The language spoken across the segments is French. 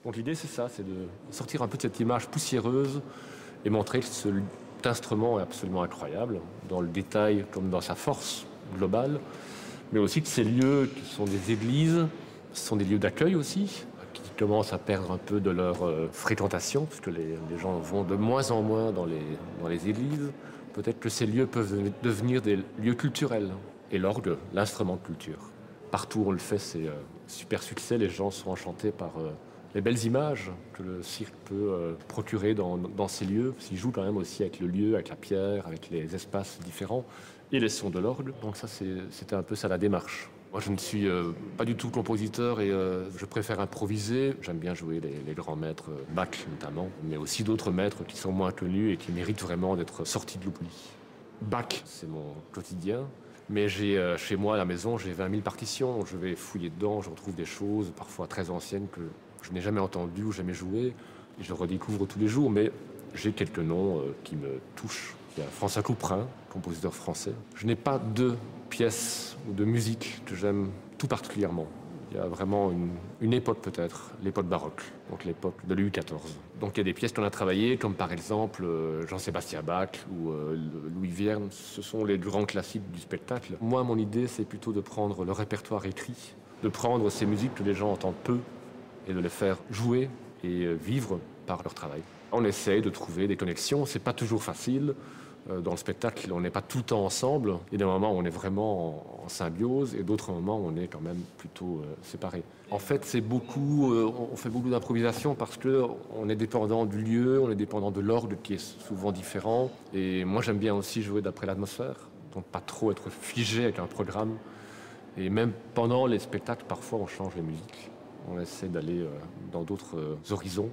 Donc l'idée c'est ça, c'est de sortir un peu de cette image poussiéreuse et montrer que cet instrument est absolument incroyable, dans le détail comme dans sa force globale, mais aussi que ces lieux qui sont des églises, ce sont des lieux d'accueil aussi, qui commencent à perdre un peu de leur fréquentation, puisque les gens vont de moins en moins dans les églises. Peut-être que ces lieux peuvent devenir des lieux culturels. Et l'orgue, l'instrument de culture. Partout où on le fait, c'est super succès. Les gens sont enchantés par les belles images que le cirque peut procurer dans ces lieux. S'il joue quand même aussi avec le lieu, avec la pierre, avec les espaces différents et les sons de l'orgue. Donc ça, c'était un peu ça la démarche. Moi, je ne suis pas du tout compositeur et je préfère improviser. J'aime bien jouer les grands maîtres, Bach notamment, mais aussi d'autres maîtres qui sont moins connus et qui méritent vraiment d'être sortis de l'oubli. Bach, c'est mon quotidien. Mais j'ai chez moi à la maison, j'ai 20 000 partitions. Je vais fouiller dedans, je retrouve des choses parfois très anciennes que je n'ai jamais entendues ou jamais jouées. Et je redécouvre tous les jours, mais j'ai quelques noms qui me touchent. Il y a François Couperin, compositeur français. Je n'ai pas de pièces ou de musique que j'aime tout particulièrement. Il y a vraiment une époque peut-être, l'époque baroque, donc l'époque de Louis XIV. Donc il y a des pièces qu'on a travaillées, comme par exemple Jean-Sébastien Bach ou Louis Vierne. Ce sont les grands classiques du spectacle. Moi, mon idée, c'est plutôt de prendre le répertoire écrit, de prendre ces musiques que les gens entendent peu et de les faire jouer et vivre par leur travail. On essaye de trouver des connexions, c'est pas toujours facile. Dans le spectacle, on n'est pas tout le temps ensemble. Il y a des moments où on est vraiment en symbiose et d'autres moments où on est quand même plutôt séparés. En fait, c'est beaucoup, on fait beaucoup d'improvisation parce qu'on est dépendant du lieu, on est dépendant de l'orgue qui est souvent différent. Et moi, j'aime bien aussi jouer d'après l'atmosphère, donc pas trop être figé avec un programme. Et même pendant les spectacles, parfois, on change les musiques. On essaie d'aller dans d'autres horizons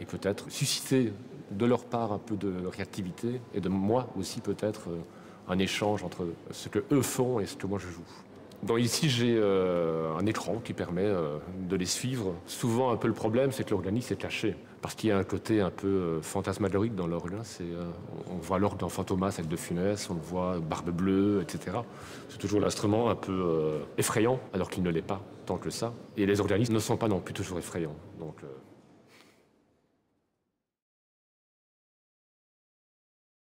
et peut-être susciter de leur part un peu de réactivité et de moi aussi peut-être un échange entre ce que eux font et ce que moi je joue. Donc ici j'ai un écran qui permet de les suivre. Souvent un peu le problème c'est que l'organisme est caché parce qu'il y a un côté un peu fantasmagorique dans l'orgue. On voit l'orgue dans Fantomas avec De Funès, on le voit Barbe Bleue, etc. C'est toujours l'instrument un peu effrayant alors qu'il ne l'est pas tant que ça. Et les organismes ne sont pas non plus toujours effrayants. Donc,